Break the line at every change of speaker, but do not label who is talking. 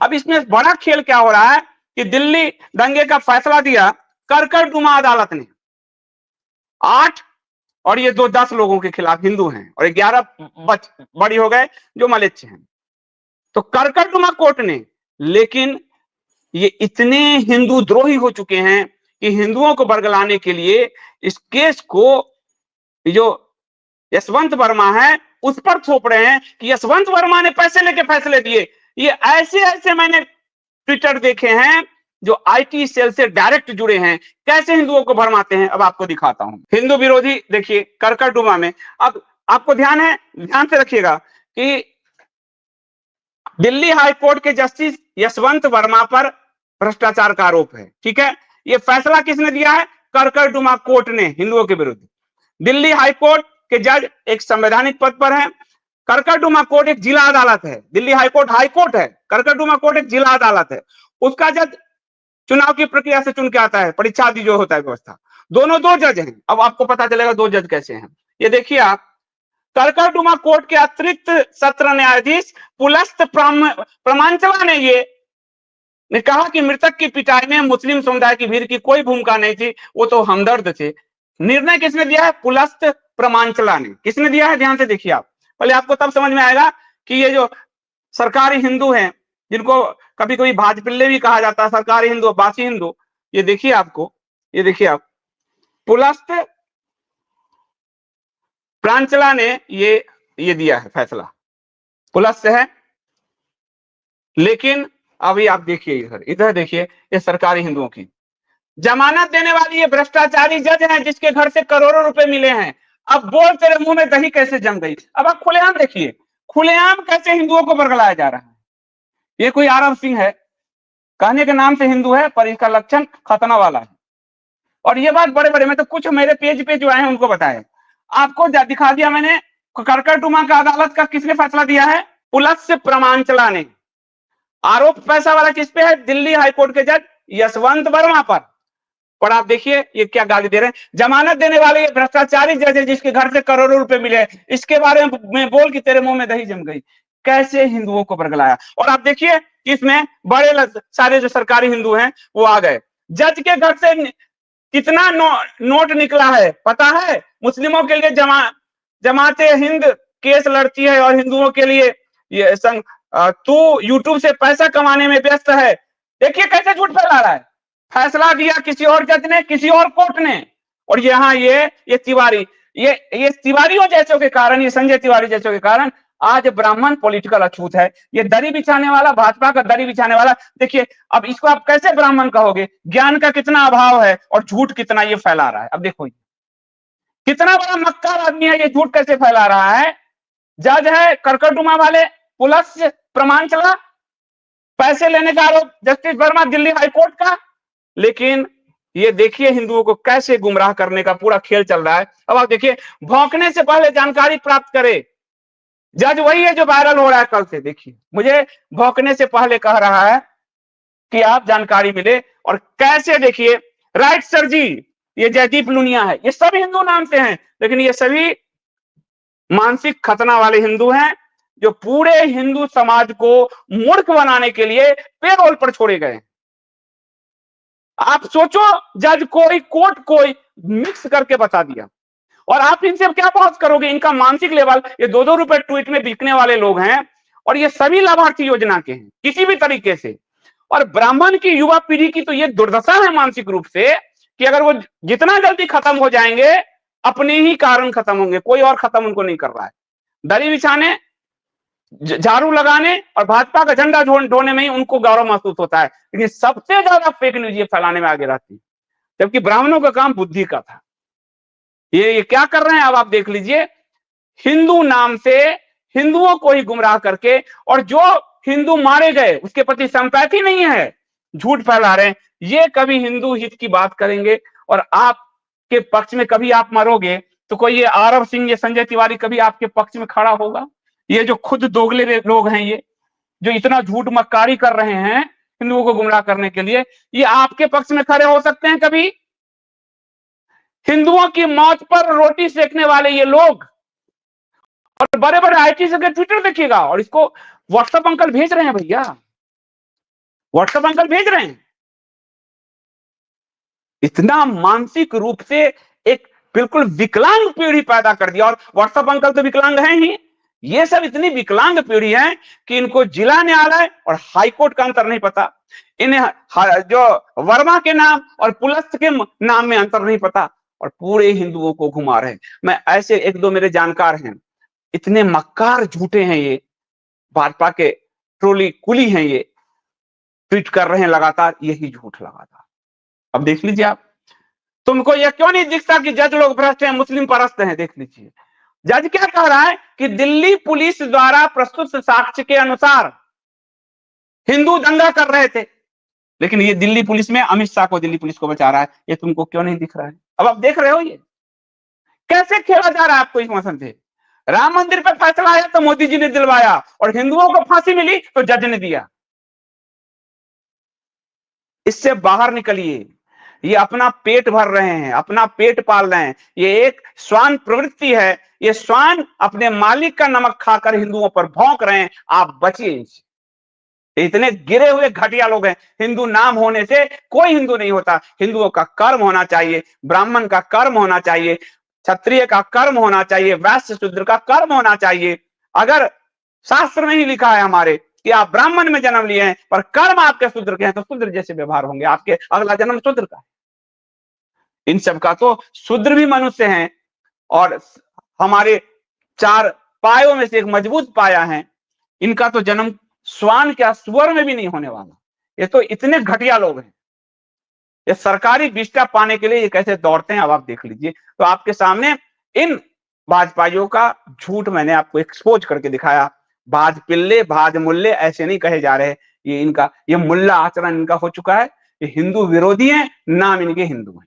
अब इसमें बड़ा खेल क्या हो रहा है कि दिल्ली दंगे का फैसला दिया करकरदुमा अदालत ने, 8 और ये 10 लोगों के खिलाफ हिंदू हैं और 11 बड़ी हो गए जो मलेच्छ हैं। तो करकरदुमा कोर्ट ने, लेकिन ये इतने हिंदू द्रोही हो चुके हैं कि हिंदुओं को बरगलाने के लिए इस केस को जो यशवंत वर्मा है उस पर थोप रहे हैं कि यशवंत वर्मा ने पैसे लेके फैसले दिए। ये ऐसे ऐसे मैंने ट्विटर देखे हैं जो आईटी सेल से डायरेक्ट जुड़े हैं, कैसे हिंदुओं को भरमाते हैं। अब आपको दिखाता हूं हिंदू विरोधी, देखिए करकरदुमा में। अब आपको ध्यान से रखिएगा कि दिल्ली हाई कोर्ट के जस्टिस यशवंत वर्मा पर भ्रष्टाचार का आरोप है, ठीक है। ये फैसला किसने दिया है? करकरदुमा कोर्ट ने, हिंदुओं के विरुद्ध। दिल्ली हाई कोर्ट के जज एक संवैधानिक पद पर हैं। करकरदुमा कोर्ट एक जिला अदालत है। दिल्ली हाई कोर्ट है, करकरदुमा कोर्ट एक जिला अदालत है। उसका जज चुनाव की प्रक्रिया से चुन के आता है, परीक्षा आदि जो होता है व्यवस्था। दोनों 2 जज हैं। अब आपको पता चलेगा 2 जज कैसे हैं। ये देखिए आप, करकरदुमा कोर्ट के अतिरिक्त सत्र न्यायाधीश पुलस्त प्रमांचला ने कहा कि मृतक की पिटाई में मुस्लिम समुदाय की भीड़ की कोई भूमिका नहीं थी, वो तो हमदर्द थे। निर्णय किसने दिया है? पुलस्त प्रमांचला ने। किसने दिया है? ध्यान से देखिए आप, पहले आपको तब समझ में आएगा कि ये जो सरकारी हिंदू हैं, जिनको कभी कभी भाजपिल्ले भी कहा जाता है, सरकारी हिंदू, बासी हिंदू, ये देखिए आपको, ये देखिए आप, पुलस्त प्रांचला ने ये दिया है फैसला, पुलस्त है। लेकिन अभी आप देखिए इधर देखिए, ये सरकारी हिंदुओं की जमानत देने वाली ये भ्रष्टाचारी जज हैं जिसके घर से करोड़ों रुपए मिले हैं। अब बोल तेरे मुंह में दही कैसे जम गई। अब आप खुलेआम देखिए, खुलेआम कैसे हिंदुओं को बरगलाया जा रहा है। ये कोई आरव सिंह है, कहने के नाम से हिंदू है पर इसका लक्षण खतना वाला है। और ये बात बड़े बड़े, मैं तो कुछ मेरे पेज पे जो आए हैं उनको बताया, आपको दिखा दिया मैंने। करकरदुमा का अदालत का किसने फैसला दिया है? पुलस्त प्रमांचला ने। आरोप पैसा वाला किस पे है? दिल्ली हाईकोर्ट के जज यशवंत वर्मा पर। और आप देखिए ये क्या गाली दे रहे हैं, जमानत देने वाले ये भ्रष्टाचारी जज है जिसके घर से करोड़ों रुपए मिले, इसके बारे में बोल कि तेरे मुंह में दही जम गई। कैसे हिंदुओं को बरगलाया। और आप देखिए इसमें बड़े सारे जो सरकारी हिंदू हैं वो आ गए। जज के घर से कितना नोट निकला है पता है? मुस्लिमों के लिए जमाते हिंद केस लड़ती है और हिंदुओं के लिए ये तू यूट्यूब से पैसा कमाने में व्यस्त है। देखिए कैसे झूठ फैला रहा है। फैसला दिया किसी और जज ने, किसी और कोर्ट ने। और यहाँ ये तिवारी, ये तिवारियों जैसों के कारण, ये संजय तिवारी जैसों के कारण आज ब्राह्मण पॉलिटिकल अछूत है। ये दरी बिछाने वाला, भाजपा का दरी बिछाने वाला। देखिए अब इसको आप कैसे ब्राह्मण कहोगे? ज्ञान का कितना अभाव है और झूठ कितना ये फैला रहा है। अब देखो कितना बड़ा मक्कार आदमी है, ये झूठ कैसे फैला रहा है। जज है करकरदुमा वाले, पुलस्त प्रमांचला, पैसे लेने का आरोप जस्टिस वर्मा दिल्ली हाईकोर्ट का। लेकिन ये देखिए हिंदुओं को कैसे गुमराह करने का पूरा खेल चल रहा है। अब आप देखिए, भौंकने से पहले जानकारी प्राप्त करे। जज वही है जो वायरल हो रहा है कल से। देखिए मुझे भौंकने से पहले कह रहा है कि आप जानकारी मिले। और कैसे देखिए, राइट सर जी, ये जयदीप लुनिया है, ये सभी हिंदू नाम से हैं, लेकिन ये सभी मानसिक खतना वाले हिंदू हैं जो पूरे हिंदू समाज को मूर्ख बनाने के लिए पेरोल पर छोड़े गए। आप सोचो, जज कोई, कोर्ट कोई, मिक्स करके बता दिया। और आप इनसे क्या बहस करोगे? इनका मानसिक लेवल, ये 2-2 रुपए ट्वीट में बिकने वाले लोग हैं और ये सभी लाभार्थी योजना के हैं किसी भी तरीके से। और ब्राह्मण की युवा पीढ़ी की तो ये दुर्दशा है मानसिक रूप से कि अगर वो जितना जल्दी खत्म हो जाएंगे, अपने ही कारण खत्म होंगे, कोई और खत्म उनको नहीं कर रहा है। दरी बिछाने, झाड़ू लगाने और भाजपा का झंडा ढोने में ही उनको गौरव महसूस होता है। लेकिन सबसे ज्यादा फेक न्यूज ये फैलाने में आगे रहती है, जबकि ब्राह्मणों का काम बुद्धि का था। ये क्या कर रहे हैं अब आप देख लीजिए, हिंदू नाम से हिंदुओं को ही गुमराह करके, और जो हिंदू मारे गए उसके प्रति संपैथी नहीं है, झूठ फैला रहे हैं। ये कभी हिंदू हित की बात करेंगे और आपके पक्ष में कभी आप मरोगे तो कोई ये आरव सिंह, ये संजय तिवारी कभी आपके पक्ष में खड़ा होगा? ये जो खुद दोगले लोग हैं, ये जो इतना झूठ मक्कारी कर रहे हैं हिंदुओं को गुमराह करने के लिए, ये आपके पक्ष में खड़े हो सकते हैं कभी? हिंदुओं की मौत पर रोटी सेकने वाले ये लोग, और बड़े बड़े आईटी से ट्विटर देखिएगा, और इसको व्हाट्सएप अंकल भेज रहे हैं भैया। व्हाट्सएप अंकल भेज रहे हैं। इतना मानसिक रूप से एक बिल्कुल विकलांग पीढ़ी पैदा कर दिया। और व्हाट्सएप अंकल तो विकलांग हैं ही, ये सब इतनी विकलांग पीढ़ी है कि इनको जिला न्यायालय और हाईकोर्ट का अंतर नहीं पता, इन्हें जो वर्मा के नाम और पुलस्त के नाम में अंतर नहीं पता, और पूरे हिंदुओं को घुमा रहे हैं। मैं ऐसे एक दो मेरे जानकार हैं, इतने मक्कार झूठे हैं ये, भाजपा के ट्रोली कुली हैं ये, ट्वीट कर रहे हैं लगातार यही झूठ लगातार। अब देख लीजिए आप, तुमको यह क्यों नहीं दिखता कि जज लोग भ्रष्ट हैं, मुस्लिम परस्त हैं? देख लीजिए जज क्या कह रहा है कि दिल्ली पुलिस द्वारा प्रस्तुत साक्ष्य के अनुसार हिंदू दंगा कर रहे थे, लेकिन ये दिल्ली पुलिस में अमित शाह को दिल्ली पुलिस को बचा रहा है। ये तुमको क्यों नहीं दिख रहा है? अब आप देख रहे हो ये कैसे खेला जा रहा है, आपको इसमें समझे? राम मंदिर पर फैसला आया तो मोदी जी ने दिलवाया, और हिंदुओं को फांसी मिली तो जज ने दिया। इससे बाहर निकलिए, ये अपना पेट भर रहे हैं, अपना पेट पाल रहे हैं, ये एक श्वान प्रवृत्ति है, ये श्वान अपने मालिक का नमक खाकर हिंदुओं पर भौंक रहे हैं, आप बचिए इनसे। इतने गिरे हुए घटिया लोग हैं। हिंदू नाम होने से कोई हिंदू नहीं होता, हिंदुओं का कर्म होना चाहिए, ब्राह्मण का कर्म होना चाहिए, क्षत्रिय का कर्म होना चाहिए, वैश्य शूद्र का कर्म होना चाहिए। अगर शास्त्र में ही लिखा है हमारे कि आप ब्राह्मण में जन्म लिए हैं पर कर्म आपके शूद्र के हैं, तो शूद्र जैसे व्यवहार होंगे, आपके अगला जन्म शूद्र का है। इन सब का तो शूद्र भी मनुष्य हैं, और हमारे चार पायों में से एक मजबूत पाया है, इनका तो जन्म श्वान क्या सुअर में भी नहीं होने वाला। ये तो इतने घटिया लोग हैं, ये सरकारी विष्टा पाने के लिए ये कैसे दौड़ते हैं, अब आप देख लीजिए। तो आपके सामने इन भाजपाइयों का झूठ मैंने आपको एक्सपोज करके दिखाया। भाज पिल्ले भाज मुल्ले ऐसे नहीं कहे जा रहे, ये इनका ये मुल्ला आचरण इनका हो चुका है। ये हिंदू विरोधी है, नाम इनके हिंदू है।